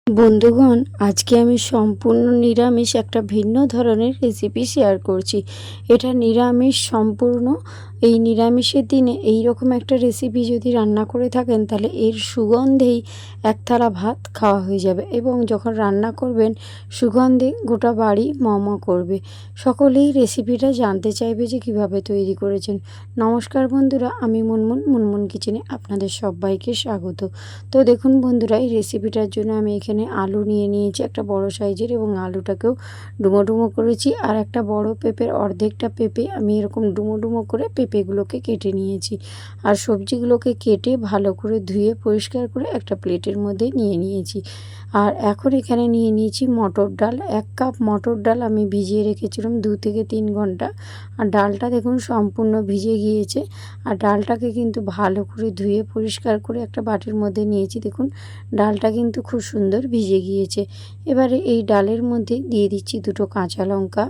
বন্ধুগণ, আজকে আমি সম্পূর্ণ নিরামিষ একটা ভিন্ন ধরনের রেসিপি শেয়ার করছি। এটা নিরামিষ সম্পূর্ণ। এই নিরামিষের দিনে এই রকম একটা রেসিপি যদি রান্না করে থাকেন তাহলে এর সুগন্ধেই এক থালা ভাত খাওয়া হয়ে যাবে, এবং যখন রান্না করবেন সুগন্ধে গোটা বাড়ি ম করবে। সকলেই রেসিপিটা জানতে চাইবে যে কিভাবে তৈরি করেছেন। নমস্কার বন্ধুরা, আমি মুনমুন কিচেনে আপনাদের সবাইকে স্বাগত। তো দেখুন বন্ধুরা, এই রেসিপিটার জন্য আমি এখানে আলু নিয়ে নিয়েছি একটা বড় সাইজের, এবং আলুটাকেও ডুমো ডুমো করেছি। আর একটা বড় পেঁপের অর্ধেকটা পেঁপে আমি এরকম ডুমো ডুমো করে পেঁপেগুলোকে কেটে নিয়েছি। আর সবজিগুলোকে কেটে ভালো করে ধুয়ে পরিষ্কার করে একটা প্লেটের মধ্যে নিয়ে নিয়েছি। আর এখন এখানে নিয়ে নিয়েছি মটর ডাল। 1 কাপ মটর ডাল আমি ভিজিয়ে রেখেছিলাম 2 থেকে 3 ঘন্টা। আর ডালটা দেখুন সম্পূর্ণ ভিজে গিয়েছে। আর ডালটাকে কিন্তু ভালো করে ধুয়ে পরিষ্কার করে একটা বাটির মধ্যে নিয়েছি। দেখুন ডালটা কিন্তু খুব সুন্দর ভিজে গিয়েছে। এবারে এই ডালের মধ্যে দিয়ে দিচ্ছি 2টো কাঁচা লঙ্কা,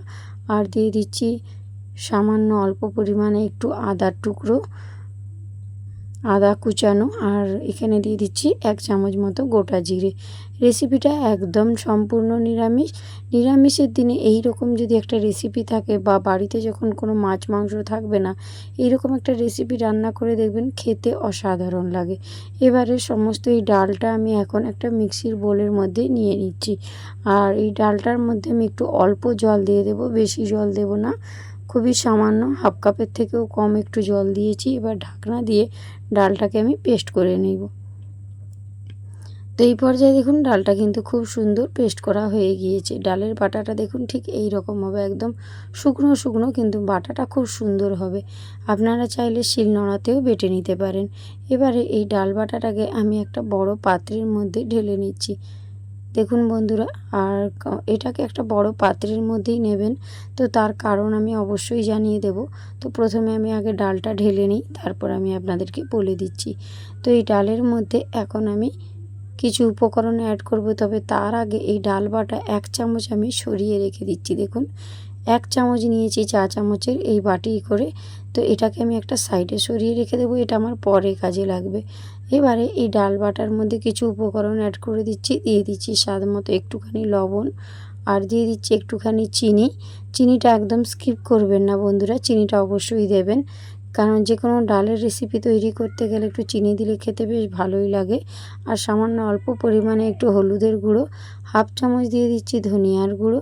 আর দিয়ে দিচ্ছি সামান্য অল্প পরিমাণে একটু আদার টুকরো, আদা কুচানো, আর এখানে দিয়ে দিচ্ছি 1 চামচ মতো গোটা জিরে। রেসিপিটা একদম সম্পূর্ণ নিরামিষ। নিরামিষের দিনে এই রকম যদি একটা রেসিপি থাকে, বা বাড়িতে যখন কোনো মাছ মাংস থাকবে না, এইরকম একটা রেসিপি রান্না করে দেখবেন, খেতে অসাধারণ লাগে। এবারে সমস্ত এই ডালটা আমি এখন একটা মিক্সির বোলের মধ্যে নিয়ে নিচ্ছি। আর এই ডালটার মধ্যে আমি একটু অল্প জল দিয়ে দেব, বেশি জল দেব না, খুবই সামান্য, হাফ কাপের থেকেও কম একটু জল দিয়েছি। এবার ঢাকনা দিয়ে ডালটাকে আমি পেস্ট করে নেব। তো এই পর্যায়ে দেখুন ডালটা কিন্তু খুব সুন্দর পেস্ট করা হয়ে গিয়েছে। ডালের বাটাটা দেখুন ঠিক এই রকম হবে, একদম শুকনো শুকনো, কিন্তু বাটাটা খুব সুন্দর হবে। আপনারা চাইলে শিলনোড়াতেও বেটে নিতে পারেন। এবারে এই ডাল বাটাটাকে আমি একটা বড় পাত্রের মধ্যে ঢেলে নিচ্ছি। দেখুন বন্ধুরা, আর এটাকে একটা বড় পাত্রের মধ্যেই নেবেন। তো তার কারণ আমি অবশ্যই জানিয়ে দেব। তো প্রথমে আমি আগে ডালটা ঢেলে নিই, তারপর আমি আপনাদেরকে বলে দিচ্ছি। তো এই ডালের মধ্যে এখন আমি কিছু উপকরণ অ্যাড করব, তবে তার আগে এই ডাল বাটা 1 চামচ আমি সরিয়ে রেখে দিচ্ছি। দেখুন 1 চামচ নিয়েছি চা চামচের এই বাটি করে। তো এটাকে আমি একটা সাইডে সরিয়ে রেখে দেবো, এটা আমার পরে কাজে লাগবে। এবারে এই ডাল বাটার মধ্যে কিছু উপকরণ অ্যাড করে দিচ্ছি। দিয়ে দিচ্ছি স্বাদ মতো একটুখানি লবণ, আর দিয়ে দিচ্ছি একটুখানি চিনি। চিনিটা একদম স্কিপ করবেন না বন্ধুরা, চিনিটা অবশ্যই দেবেন, কারণ যে কোনো ডালের রেসিপি তৈরি করতে গেলে একটু চিনি দিলে খেতে বেশ ভালোই লাগে। আর সামান্য অল্প পরিমাণে একটু হলুদের গুঁড়ো, হাফ চামচ দিয়ে দিচ্ছি ধনিয়ার গুঁড়ো,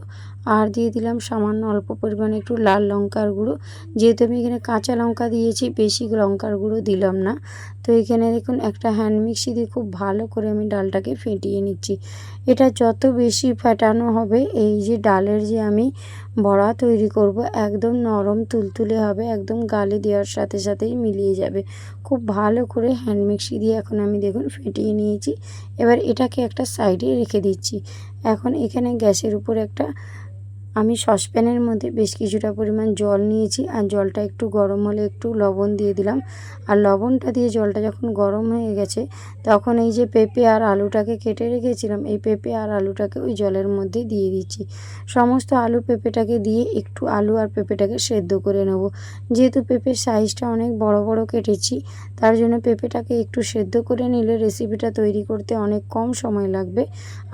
আর দিয়ে দিলাম সামান্য অল্প পরিমাণে একটু লাল লঙ্কার গুঁড়ো। যেহেতু আমি এখানে কাঁচা লঙ্কা দিয়েছি, বেশি লঙ্কার গুঁড়ো দিলাম না। তো এখানে দেখুন একটা হ্যান্ড মিক্সি দিয়ে খুব ভালো করে আমি ডালটাকে ফেটিয়ে নিচ্ছি। এটা যত বেশি ফেটানো হবে, এই যে ডালের যে আমি বড়া তৈরি করব, একদম নরম তুলতুলে হবে, একদম গালে দেওয়ার সাথে সাথেই মিলিয়ে যাবে। খুব ভালো করে হ্যান্ড মিক্সি দিয়ে এখন আমি দেখুন ফেটিয়ে নিয়েছি। এবার এটাকে একটা সাইডে রেখে দিচ্ছি। এখন এখানে গ্যাসের উপর একটা আমি সসপ্যানের মধ্যে বেশ কিছুটা পরিমাণ জল নিয়েছি, আর জলটা একটু গরম হলে একটু লবণ দিয়ে দিলাম। আর লবণটা দিয়ে জলটা যখন গরম হয়ে গেছে, তখন এই যে পেঁপে আর আলুটাকে কেটে রেখেছিলাম, এই পেঁপে আর আলুটাকে ওই জলের মধ্যে দিয়ে দিচ্ছি। সমস্ত আলু পেঁপেটাকে দিয়ে একটু আলু আর পেঁপেটাকে সেদ্ধ করে নেব। যেহেতু পেঁপের সাইজটা অনেক বড় বড় কেটেছি, তার জন্য পেঁপেটাকে একটু সেদ্ধ করে নিলে রেসিপিটা তৈরি করতে অনেক কম সময় লাগবে।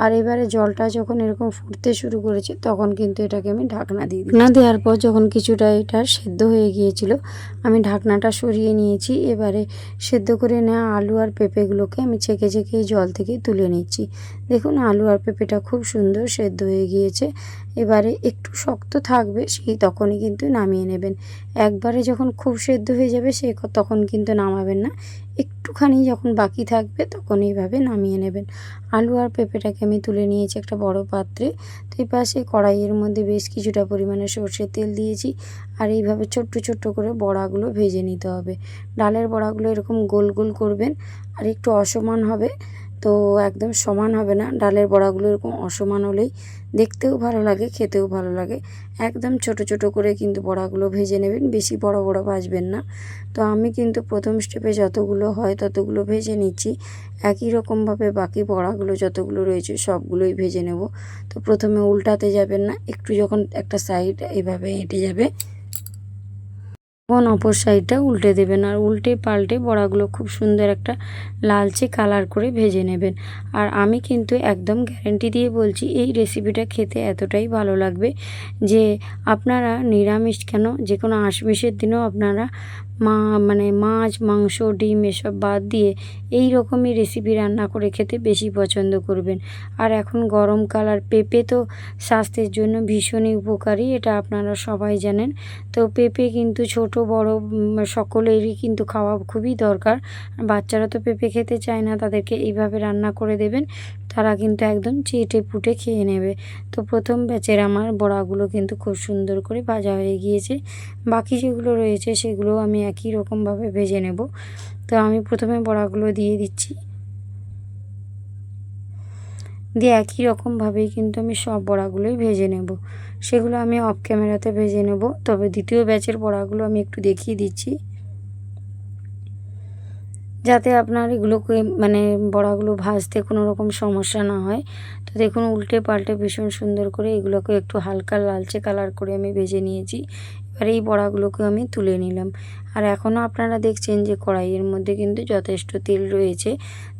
আর এবারে জলটা যখন এরকম ফুটতে শুরু করেছে, তখন কিন্তু এটাকে আমি ঢাকনা দিয়ে দিই। ঢাকনা দেওয়ার পর যখন কিছুটা এটা সেদ্ধ হয়ে গিয়েছিল, আমি ঢাকনাটা সরিয়ে নিয়েছি। এবারে সেদ্ধ করে নেওয়া আলু আর পেঁপেগুলোকে আমি ছেঁকে ছেঁকে জল থেকে তুলে নিচ্ছি। দেখুন আলু আর পেঁপেটা খুব সুন্দর সেদ্ধ হয়ে গিয়েছে। এবারে একটু শক্ত থাকবে, সেই তখনই কিন্তু নামিয়ে নেবেন। একবারে যখন খুব সেদ্ধ হয়ে যাবে তখন কিন্তু নামাবেন না, একটুখানি যখন বাকি থাকবে তখন এইভাবে নামিয়ে নেবেন। আলু আর পেঁপেটাকে আমি তুলে নিয়েছি একটা বড় পাত্রে। তো এই পাশে কড়াইয়ের মধ্যে বেশ কিছুটা পরিমাণে সর্ষের তেল দিয়েছি। আর এইভাবে ছোট্ট ছোট্ট করে বড়াগুলো ভেজে নিতে হবে। ডালের বড়াগুলো এরকম গোল গোল করবেন, আর একটু অসমান হবে, তো একদম সমান হবে না। ডালের বড়াগুলো এরকম অসমান হলেই দেখতেও ভালো লাগে, খেতেও ভালো লাগে। একদম ছোট ছোট করে কিন্তু বড়াগুলো ভেজে নেবেন, বেশি বড় বড় ভাজবেন না। তো আমি কিন্তু প্রথম স্টেপে যতগুলো হয় ততগুলো ভেজে নিচ্ছি। একই রকমভাবে বাকি বড়াগুলো যতগুলো রয়েছে সবগুলোই ভেজে নেব। তো প্রথমে উল্টাতে যাবেন না, একটু যখন একটা সাইড এইভাবে হেঁটে যাবে, তখন অপর সাইডটা উল্টে দেবেন। আর উল্টে পাল্টে বড়াগুলো খুব সুন্দর একটা লালচে কালার করে ভেজে নেবেন। আর আমি কিন্তু একদম গ্যারেন্টি দিয়ে বলছি এই রেসিপিটা খেতে এতটাই ভালো লাগবে যে আপনারা নিরামিষ কেন, যে কোনো আমিষের দিনেও আপনারা মানে মাছ, মাংস, ডিম এসব বাদ দিয়ে এই রকমই রেসিপি রান্না করে খেতে বেশি পছন্দ করবেন। আর এখন গরমকাল, আর পেঁপে তো স্বাস্থ্যের জন্য ভীষণই উপকারী, এটা আপনারা সবাই জানেন। তো পেঁপে কিন্তু ছোট বড় সকলেরই কিন্তু খাওয়া খুবই দরকার। বাচ্চারা তো পেঁপে খেতে চায় না, তাদেরকে এইভাবে রান্না করে দেবেন, তারা কিন্তু একদম চেটে পুটে খেয়ে নেবে। তো প্রথম ব্যাচের আমার বড়াগুলো কিন্তু খুব সুন্দর করে ভাজা হয়ে গিয়েছে। বাকি যেগুলো রয়েছে সেগুলো আমি একই রকমভাবে ভেজে নেব। তো আমি প্রথমে বড়াগুলো দিয়ে দিচ্ছি, দিয়ে একই রকমভাবেই কিন্তু আমি সব বড়াগুলোই ভেজে নেব। সেগুলো আমি অফ ক্যামেরাতে ভেজে নেব। তবে দ্বিতীয় ব্যাচের বড়াগুলো আমি একটু দেখিয়ে দিচ্ছি, যাতে আপনার এগুলোকে মানে বড়াগুলো ভাজতে কোনো রকম সমস্যা না হয়। তো দেখুন উল্টে পাল্টে ভীষণ সুন্দর করে এগুলোকে একটু হালকা লালচে কালার করে আমি ভেজে নিয়েছি। এবার এই বড়াগুলোকে আমি তুলে নিলাম। আর এখনও আপনারা দেখছেন যে কড়াইয়ের মধ্যে কিন্তু যথেষ্ট তেল রয়েছে।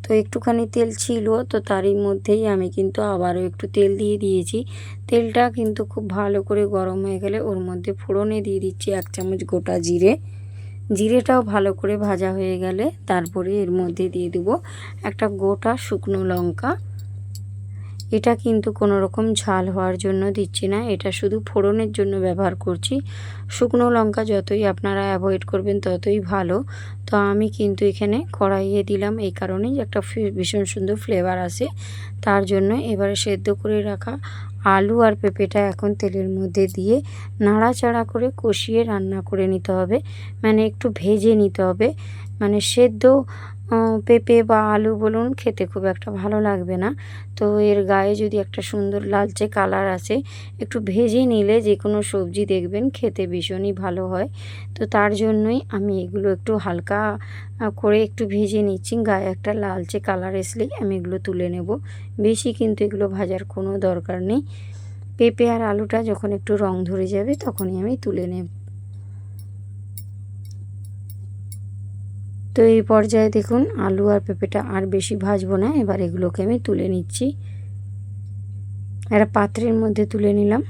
তো একটুখানি তেল ছিল, তো তারই মধ্যেই আমি কিন্তু আবারও একটু তেল দিয়ে দিয়েছি। তেলটা কিন্তু খুব ভালো করে গরম হয়ে গেলে ওর মধ্যে ফোড়নে দিয়ে দিচ্ছি 1 চামচ গোটা জিরে। জিরেটাও ভালো করে ভাজা হয়ে গেলে তারপরে এর মধ্যে দিয়ে দেব একটা গোটা শুকনো লঙ্কা। এটা কিন্তু কোনো রকম ঝাল হওয়ার জন্য দিচ্ছি না, এটা শুধু ফোড়নের জন্য ব্যবহার করছি। শুকনো লঙ্কা যতই আপনারা অ্যাভয়েড করবেন ততই ভালো। তো আমি কিন্তু এখানে কড়াইয়ে দিলাম এই কারণেই একটা ভীষণ সুন্দর ফ্লেভার আসে, তার জন্য। এবারে সেদ্ধ করে রাখা আলু আর পেঁপেটা এখন তেলের মধ্যে দিয়ে নাড়াচাড়া করে কষিয়ে রান্না করে নিতে হবে, মানে একটু ভেজে নিতে হবে। মানে সেদ্ধ পেঁপে বা আলু বলুন খেতে খুব একটা ভালো লাগবে না। তো এর গায়ে যদি একটা সুন্দর লালচে কালার আসে, একটু ভেজে নিলে যে কোনো সবজি দেখবেন খেতে ভীষণই ভালো হয়। তো তার জন্যই আমি এগুলো একটু হালকা করে একটু ভেজে নিচ্ছি। গায়ে একটা লালচে কালার আসলেই আমি এগুলো তুলে নেব। বেশি কিন্তু এগুলো ভাজার কোনো দরকার নেই। পেঁপে আর আলুটা যখন একটু রং ধরে যাবে তখনই আমি তুলে নেব। তো এই পর্যায়ে দেখুন আলু আর পেঁপেটা আর বেশি ভাজবো না, এবার এগুলোকে আমি তুলে নিচ্ছি। একটা পাত্রের মধ্যে তুলে নিলাম।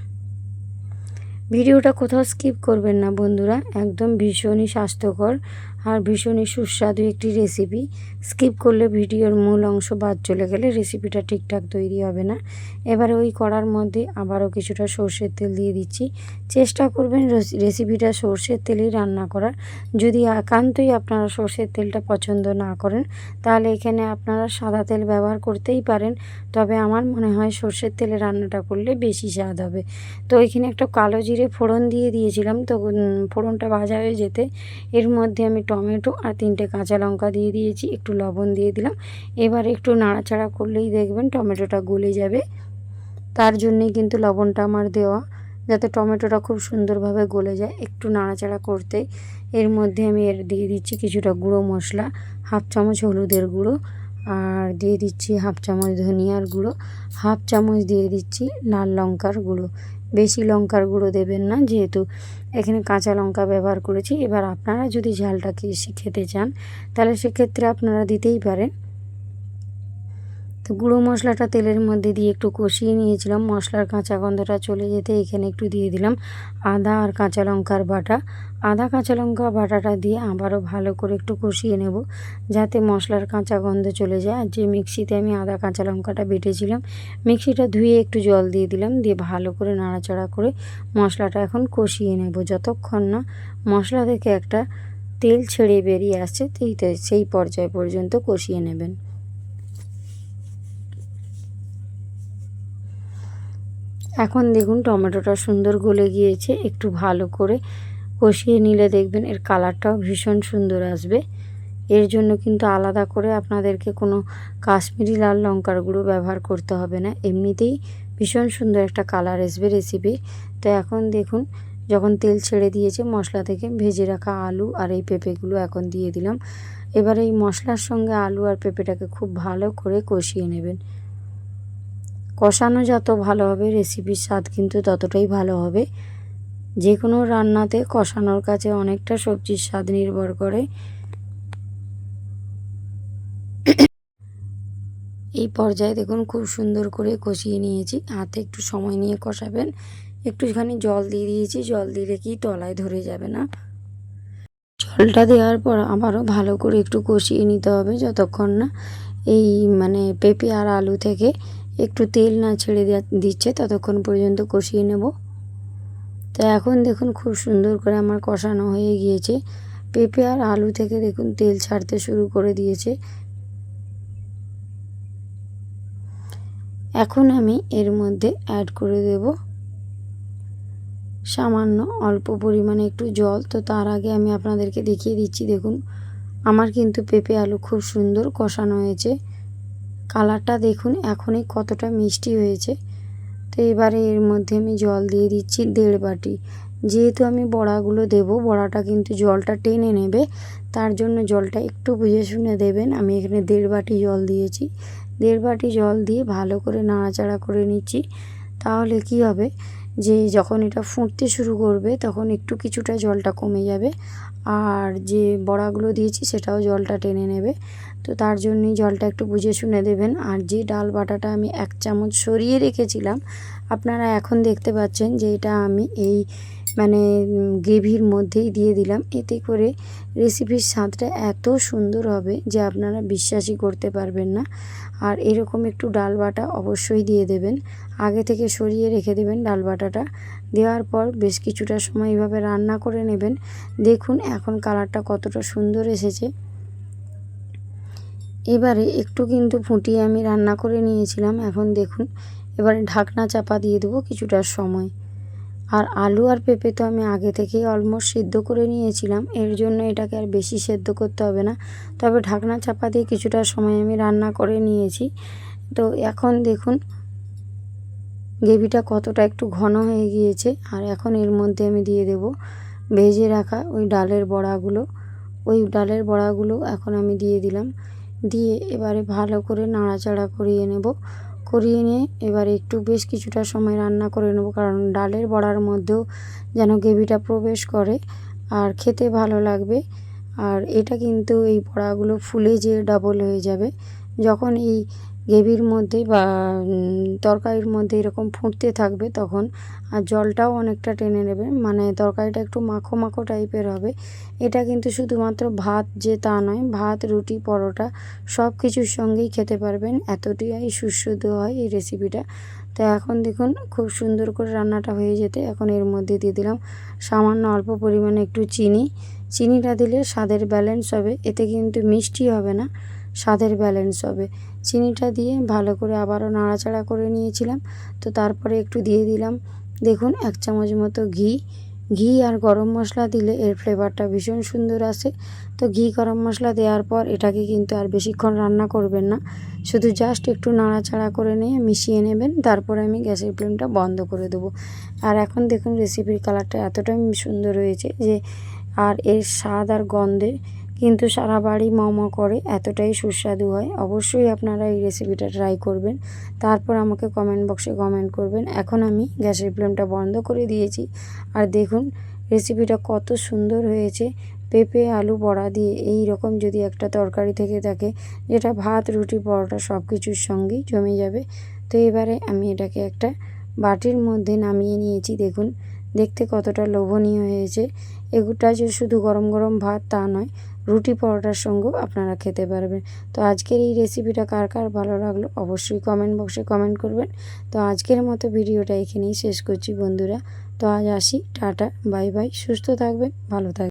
ভিডিওটা কোথাও স্কিপ করবেন না বন্ধুরা, একদম ভীষণই স্বাস্থ্যকর আর ভীষণই সুস্বাদু একটি রেসিপি। স্কিপ করলে ভিডিওর মূল অংশ বাদ চলে গেলে রেসিপিটা ঠিকঠাক তৈরি হবে না। এবারে ওই কড়ার মধ্যে আবারও কিছুটা সর্ষের তেল দিয়ে দিচ্ছি। চেষ্টা করবেন রেসিপিটা সর্ষের তেলেই রান্না করার। যদি একান্তই আপনারা সর্ষের তেলটা পছন্দ না করেন তাহলে এখানে আপনারা সাদা তেল ব্যবহার করতেই পারেন, তবে আমার মনে হয় সর্ষের তেলে রান্নাটা করলে বেশি স্বাদ হবে। তো এখানে একটা কালো জিরে ফোড়ন দিয়ে দিয়েছিলাম, তো ফোড়নটা ভাজা হয়ে যেতে এর মধ্যে আমি টমেটো আর 3টে কাঁচা লঙ্কা দিয়ে দিয়েছি, একটু লবণ দিয়ে দিলাম। এবার একটু নাড়াচাড়া করলেই দেখবেন টমেটোটা গলে যাবে। তার জন্যেই কিন্তু লবণটা আমার দেওয়া, যাতে টমেটোটা খুব সুন্দরভাবে গলে যায়। একটু নাড়াচাড়া করতে এর মধ্যে আমি দিয়ে দিচ্ছি কিছুটা গুঁড়ো মশলা, 1/2 চামচ হলুদের গুঁড়ো, আর দিয়ে দিচ্ছি 1/2 চামচ ধনিয়ার গুঁড়ো, 1/2 চামচ দিয়ে দিচ্ছি লাল লঙ্কার গুঁড়ো। বেশি লঙ্কার গুঁড়ো দেবেন না, যেহেতু এখানে কাঁচা লঙ্কা ব্যবহার করেছি। এবার আপনারা যদি ঝালটা বেশি খেতে চান তাহলে সেক্ষেত্রে আপনারা দিতেই পারেন। তো গুঁড়ো মশলাটা তেলের মধ্যে দিয়ে একটু কষিয়ে নিয়েছিলাম, মশলার কাঁচা গন্ধটা চলে যেতে এখানে একটু দিয়ে দিলাম আদা আর কাঁচা লঙ্কার বাটা। আদা কাঁচা লঙ্কা বাটাটা দিয়ে আবারও ভালো করে একটু কষিয়ে নেব, যাতে মশলার কাঁচা গন্ধ চলে যায়। আর যে মিক্সিতে আমি আদা কাঁচা লঙ্কাটা বেটেছিলাম, মিক্সিটা ধুয়ে একটু জল দিয়ে দিলাম, দিয়ে ভালো করে নাড়াচাড়া করে মশলাটা এখন কষিয়ে নেব যতক্ষণ না মশলা থেকে একটা তেল ছেড়ে বেরিয়ে আসছে, সেই পর্যায় পর্যন্ত কষিয়ে নেবেন। এখন দেখুন টমেটোটা সুন্দর গলে গিয়েছে, একটু ভালো করে কষিয়ে নিলে দেখবেন এর কালারটাও ভীষণ সুন্দর আসবে। এর জন্য কিন্তু আলাদা করে আপনাদেরকে কোনো কাশ্মীরি লাল লঙ্কার গুঁড়ো ব্যবহার করতে হবে না, এমনিতেই ভীষণ সুন্দর একটা কালার আসবে রেসিপির। তো এখন দেখুন যখন তেল ছেড়ে দিয়েছে মশলা থেকে, ভেজে রাখা আলু আর এই পেঁপেগুলো এখন দিয়ে দিলাম। এবার এই মশলার সঙ্গে আলু আর পেঁপেটাকে খুব ভালো করে কষিয়ে নেবেন। কষানো যত ভালো হবে রেসিপির স্বাদ কিন্তু ততটাই ভালো হবে। যে কোনো রান্নাতে কষানোর কাছে অনেকটা সবজির স্বাদ নির্ভর করে। এই পর্যায়ে দেখুন খুব সুন্দর করে কষিয়ে নিয়েছি। হাতে একটু সময় নিয়ে কষাবেন। একটুখানি জল দিয়ে দিয়েছি, জল দিলে কি তলায় ধরে যাবে না। জলটা দেওয়ার পর আবারও ভালো করে একটু কষিয়ে নিতে হবে যতক্ষণ না এই পেঁপে আর আলু থেকে একটু তেল না ছেড়ে দিচ্ছে ততক্ষণ পর্যন্ত কষিয়ে নেব। তো এখন দেখুন খুব সুন্দর করে আমার কষানো হয়ে গিয়েছে। পেঁপে আর আলু থেকে দেখুন তেল ছাড়তে শুরু করে দিয়েছে। এখন আমি এর মধ্যে অ্যাড করে দেব সামান্য অল্প পরিমাণে একটু জল। তো তার আগে আমি আপনাদেরকে দেখিয়ে দিচ্ছি, দেখুন আমার কিন্তু পেঁপে আলু খুব সুন্দর কষানো হয়েছে। কালারটা দেখুন এখনই কতটা মিষ্টি হয়েছে। তো এবারে এর মধ্যে আমি জল দিয়ে দিচ্ছি 1.5 বাটি। যেহেতু আমি বড়াগুলো দেব, বড়াটা কিন্তু জলটা টেনে নেবে, তার জন্য জলটা একটু বুঝে শুনে দেবেন। আমি এখানে 1.5 বাটি জল দিয়েছি। 1.5 বাটি জল দিয়ে ভালো করে নাড়াচাড়া করে নিচ্ছি। তাহলে কি হবে যে যখন এটা ফুটতে শুরু করবে তখন একটু কিছুটা জলটা কমে যাবে, আর যে বড়াগুলো দিয়েছি সেটাও জলটা টেনে নেবে। তো তার জন্যই জলটা একটু বুঝে শুনে দেবেন। আর যে ডাল বাটাটা আমি 1 চামচ সরিয়ে রেখেছিলাম, আপনারা এখন দেখতে পাচ্ছেন যে এটা আমি এই গ্রেভির মধ্যেই দিয়ে দিলাম। এতে করে রেসিপির স্বাদটা এত সুন্দর হবে যে আপনারা বিশ্বাসই করতে পারবেন না। আর এরকম একটু ডাল বাটা অবশ্যই দিয়ে দেবেন। আগে থেকে সরিয়ে রেখে দেবেন ডাল বাটাটা। দেওয়ার পর বেশ কিছুটা সময় এইভাবে রান্না করে নেবেন। দেখুন এখন কালারটা কতটা সুন্দর এসেছে। এবারে একটু কিন্তু ফুটিয়ে আমি রান্না করে নিয়েছিলাম। এখন দেখুন এবারে ঢাকনা চাপা দিয়ে দেবো কিছুটা সময়। আর আলু আর পেঁপে তো আমি আগে থেকেই অলমোস্ট সিদ্ধ করে নিয়েছিলাম, এর জন্য এটাকে আর বেশি সেদ্ধ করতে হবে না। তবে ঢাকনা চাপা দিয়ে কিছুটা সময় আমি রান্না করে নিয়েছি। তো এখন দেখুন গ্রেভিটা কতটা একটু ঘন হয়ে গিয়েছে। আর এখন এর মধ্যে আমি দিয়ে দেব ভেজে রাখা ওই ডালের বড়াগুলো। ওই ডালের বড়াগুলো এখন আমি দিয়ে দিলাম। দিয়ে এবারে ভালো করে নাড়াচাড়া করিয়ে নেব। করিয়ে নিয়ে এবারে একটু বেশ কিছুটা সময় রান্না করে নেব, কারণ ডালের বড়ার মধ্যেও যেন গ্রেভিটা প্রবেশ করে আর খেতে ভালো লাগবে। আর এটা কিন্তু এই বড়াগুলো ফুলে যে ডাবল হয়ে যাবে যখন এই গ্রেভির মধ্যে বা তরকারির মধ্যে এরকম ফুটতে থাকবে তখন। আর জলটাও অনেকটা টেনে নেবে, তরকারিটা একটু মাখো মাখো টাইপের হবে। এটা কিন্তু শুধুমাত্র ভাত যে তা নয়, ভাত রুটি পরোটা সব কিছুর সঙ্গেই খেতে পারবেন, এতটাই সুস্বাদু হয় এই রেসিপিটা। তো এখন দেখুন খুব সুন্দর করে রান্নাটা হয়ে যেতে এখন এর মধ্যে দিয়ে দিলাম সামান্য অল্প পরিমাণে একটু চিনি। চিনিটা দিলে স্বাদের ব্যালেন্স হবে, এতে কিন্তু মিষ্টি হবে না, স্বাদের ব্যালেন্স হবে। চিনিটা দিয়ে ভালো করে আবারও নাড়াচাড়া করে নিয়েছিলাম। তো তারপরে একটু দিয়ে দিলাম দেখুন 1 চামচ মতো ঘি আর গরম মশলা দিলে এর ফ্লেভারটা ভীষণ সুন্দর আসে। তো ঘি গরম মশলা দেওয়ার পর এটাকে কিন্তু আর বেশিক্ষণ রান্না করবেন না, শুধু জাস্ট একটু নাড়াচাড়া করে নিয়ে মিশিয়ে নেবেন। তারপরে আমি গ্যাসের ফ্লেমটা বন্ধ করে দেবো। আর এখন দেখুন রেসিপির কালারটা এতটাই সুন্দর হয়েছে যে আর এর স্বাদ আর গন্ধে কিন্তু সারা বাড়ি ম করে, এতটাই সুস্বাদু হয়। অবশ্যই আপনারা এই রেসিপিটা ট্রাই করবেন, তারপর আমাকে কমেন্ট বক্সে কমেন্ট করবেন। এখন আমি গ্যাসের ফ্লেমটা বন্ধ করে দিয়েছি। আর দেখুন রেসিপিটা কত সুন্দর হয়েছে। পেঁপে আলু বড়া দিয়ে এই রকম যদি একটা তরকারি থেকে থাকে, যেটা ভাত রুটি পরোটা সব কিছুর সঙ্গেই জমে যাবে। তো এবারে আমি এটাকে একটা বাটির মধ্যে নামিয়ে নিয়েছি। দেখুন দেখতে কতটা লোভনীয় হয়েছে। এগুলো যে শুধু গরম গরম ভাত তা নয়, রুটি পরোটার সঙ্গেও আপনারা খেতে পারবেন। তো আজকের এই রেসিপিটা কার কার ভালো লাগলো অবশ্যই কমেন্ট বক্সে কমেন্ট করবেন। তো আজকের মতো ভিডিওটা এখানেই শেষ করছি বন্ধুরা। তো আজ আসি, টাটা বাই বাই, সুস্থ থাকবেন, ভালো থাকবেন।